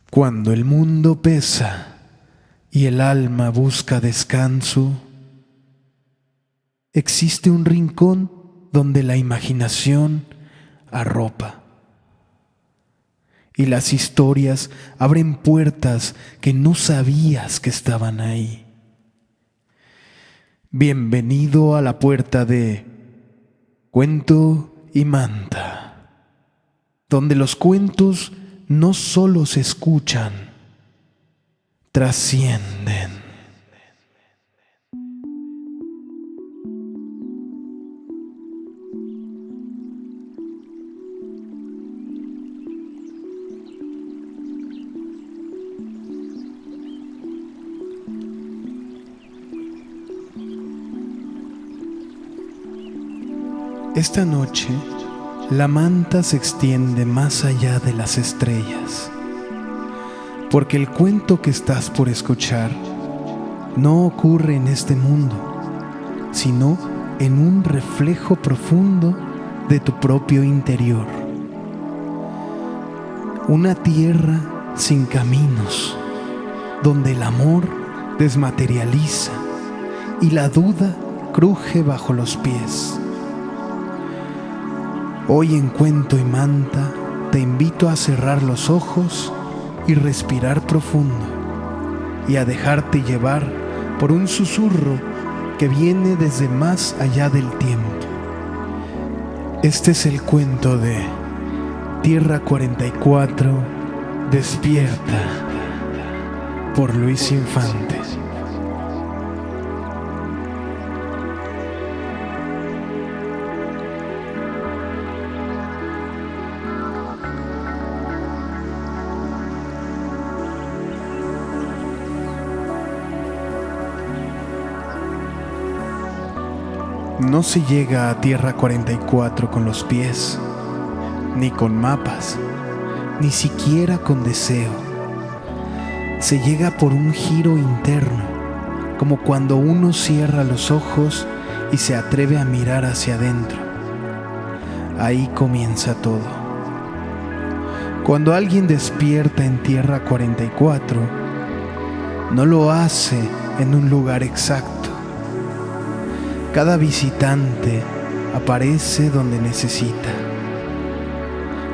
Cuando el mundo pesa y el alma busca descanso, existe un rincón donde la imaginación arropa. Y las historias abren puertas que no sabías que estaban ahí. Bienvenido a la puerta de Cuento y Manta, donde los cuentos no solo se escuchan, trascienden. Esta noche, la manta se extiende más allá de las estrellas, porque el cuento que estás por escuchar no ocurre en este mundo, sino en un reflejo profundo de tu propio interior. Una tierra sin caminos, donde el amor desmaterializa y la duda cruje bajo los pies. Hoy en Cuento y Manta te invito a cerrar los ojos y respirar profundo y a dejarte llevar por un susurro que viene desde más allá del tiempo. Este es el cuento de Tierra 44, Despierta, por Luis Infante. No se llega a Tierra 44 con los pies, ni con mapas, ni siquiera con deseo. Se llega por un giro interno, como cuando uno cierra los ojos y se atreve a mirar hacia adentro. Ahí comienza todo. Cuando alguien despierta en Tierra 44, no lo hace en un lugar exacto. Cada visitante aparece donde necesita.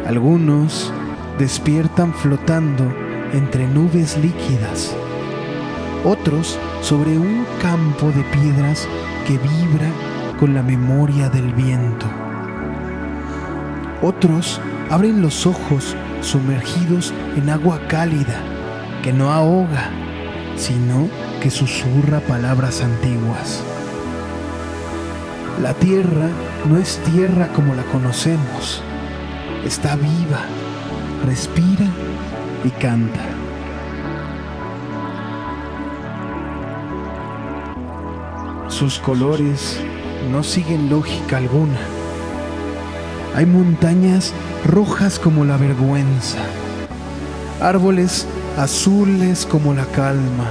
Algunos despiertan flotando entre nubes líquidas, otros sobre un campo de piedras que vibra con la memoria del viento. Otros abren los ojos sumergidos en agua cálida que no ahoga, sino que susurra palabras antiguas. La tierra no es tierra como la conocemos. Está viva, respira y canta. Sus colores no siguen lógica alguna. Hay montañas rojas como la vergüenza, árboles azules como la calma,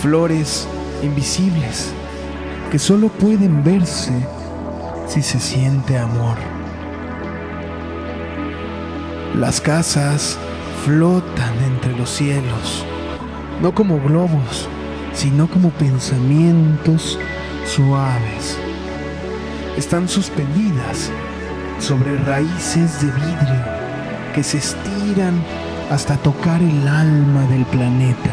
flores invisibles que solo pueden verse si se siente amor. Las casas flotan entre los cielos, no como globos, sino como pensamientos suaves. Están suspendidas sobre raíces de vidrio que se estiran hasta tocar el alma del planeta.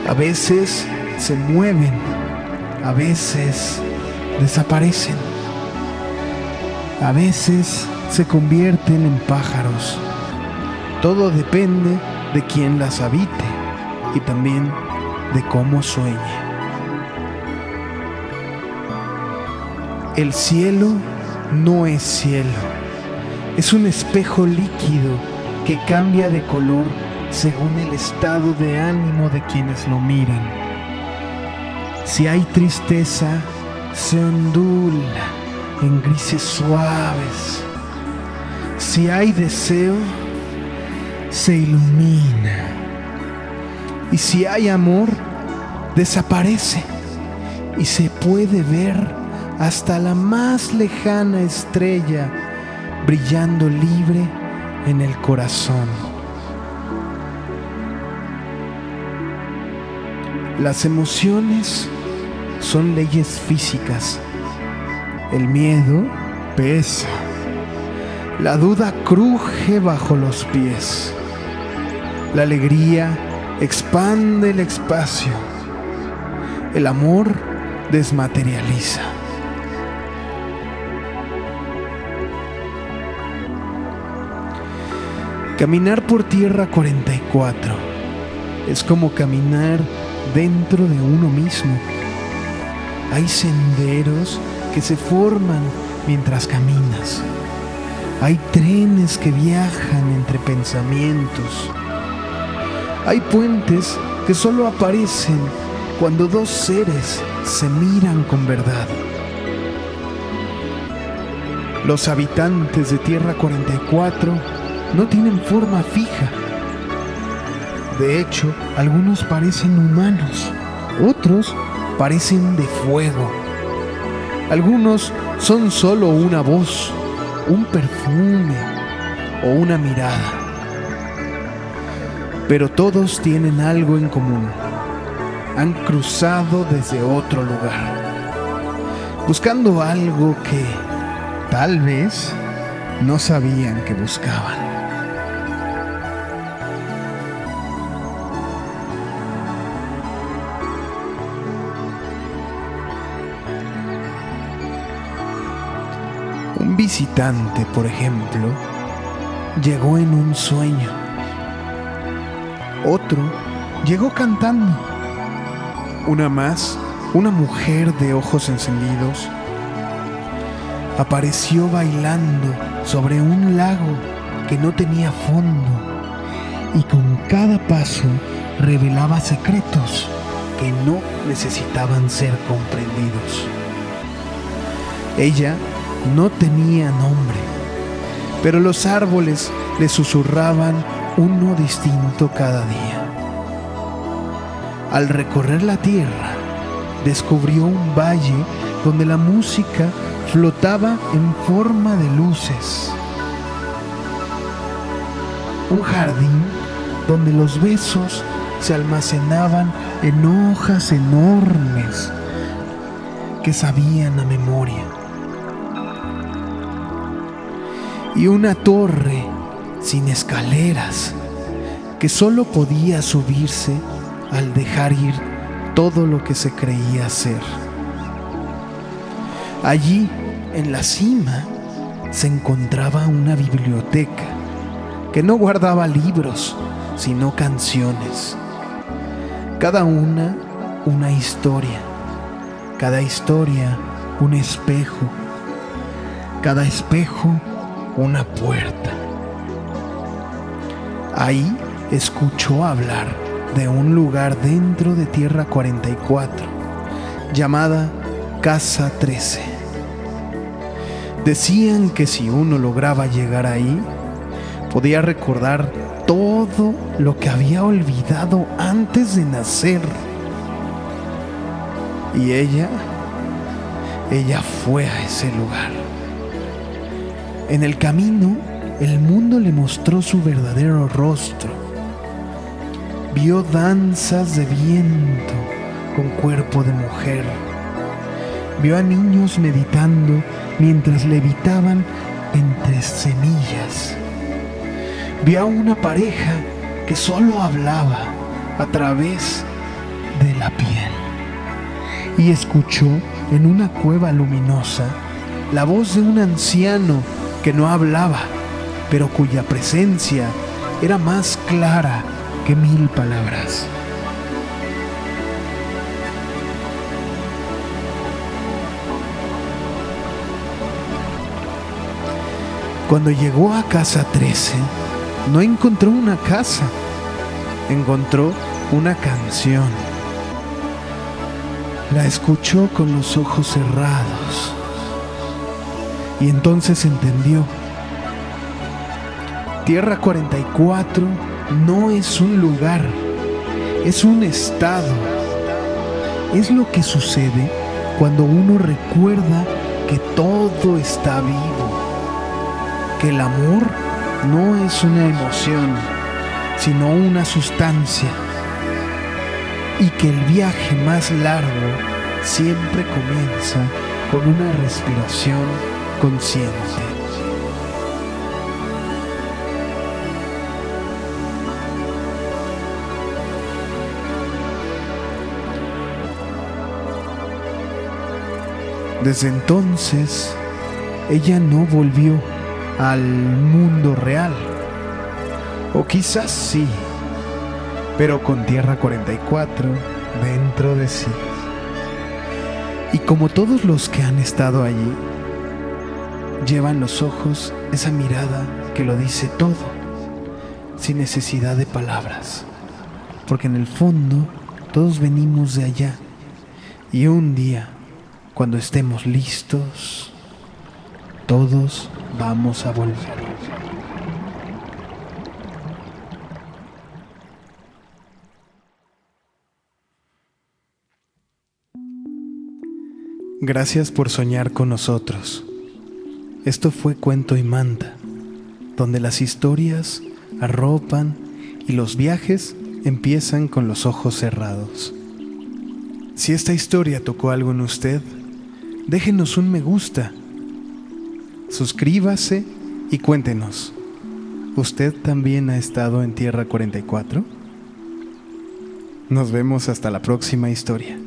A veces se mueven, a veces desaparecen, a veces se convierten en pájaros. Todo depende de quién las habite y también de cómo sueñe. El cielo no es cielo, es un espejo líquido que cambia de color según el estado de ánimo de quienes lo miran. Si hay tristeza, se ondula en grises suaves. Si hay deseo, se ilumina. Y si hay amor, desaparece y se puede ver hasta la más lejana estrella brillando libre en el corazón. Las emociones son leyes físicas. El miedo pesa. La duda cruje bajo los pies. La alegría expande el espacio. El amor desmaterializa. Caminar por Tierra 44 es como caminar dentro de uno mismo. Hay senderos que se forman mientras caminas. Hay trenes que viajan entre pensamientos. Hay puentes que solo aparecen cuando dos seres se miran con verdad. Los habitantes de Tierra 44 no tienen forma fija. De hecho, algunos parecen humanos, otros parecen de fuego. Algunos son solo una voz, un perfume o una mirada. Pero todos tienen algo en común. Han cruzado desde otro lugar, buscando algo que tal vez no sabían que buscaban. Un visitante, por ejemplo, llegó en un sueño. Otro llegó cantando. Una más, una mujer de ojos encendidos, apareció bailando sobre un lago que no tenía fondo y con cada paso revelaba secretos que no necesitaban ser comprendidos. Ella no tenía nombre, pero los árboles le susurraban uno distinto cada día. Al recorrer la tierra, descubrió un valle donde la música flotaba en forma de luces. Un jardín donde los besos se almacenaban en hojas enormes que sabían a memoria. Y una torre sin escaleras que solo podía subirse al dejar ir todo lo que se creía ser. Allí, en la cima, se encontraba una biblioteca que no guardaba libros, sino canciones. Cada una historia, cada historia un espejo, cada espejo una puerta. Ahí escuchó hablar de un lugar dentro de Tierra 44, llamada Casa 13. Decían que si uno lograba llegar ahí, podía recordar todo lo que había olvidado antes de nacer. Y ella fue a ese lugar. En el camino, el mundo le mostró su verdadero rostro. Vio danzas de viento con cuerpo de mujer. Vio a niños meditando mientras levitaban entre semillas. Vio a una pareja que solo hablaba a través de la piel. Y escuchó en una cueva luminosa la voz de un anciano que no hablaba, pero cuya presencia era más clara que 1000 palabras. Cuando llegó a Casa 13, no encontró una casa, encontró una canción. La escuchó con los ojos cerrados y entonces entendió. Tierra 44 no es un lugar, es un estado. Es lo que sucede cuando uno recuerda que todo está vivo, que el amor no es una emoción, sino una sustancia, y que el viaje más largo siempre comienza con una respiración consciente. Desde entonces, ella no volvió al mundo real. O quizás sí, pero con Tierra 44 dentro de sí. Y como todos los que han estado allí, llevan los ojos esa mirada que lo dice todo, sin necesidad de palabras. Porque en el fondo todos venimos de allá. Y un día, cuando estemos listos, todos vamos a volver. Gracias por soñar con nosotros. Esto fue Cuento y Manta, donde las historias arropan y los viajes empiezan con los ojos cerrados. Si esta historia tocó algo en usted, déjenos un me gusta, suscríbase y cuéntenos, ¿usted también ha estado en Tierra 44? Nos vemos hasta la próxima historia.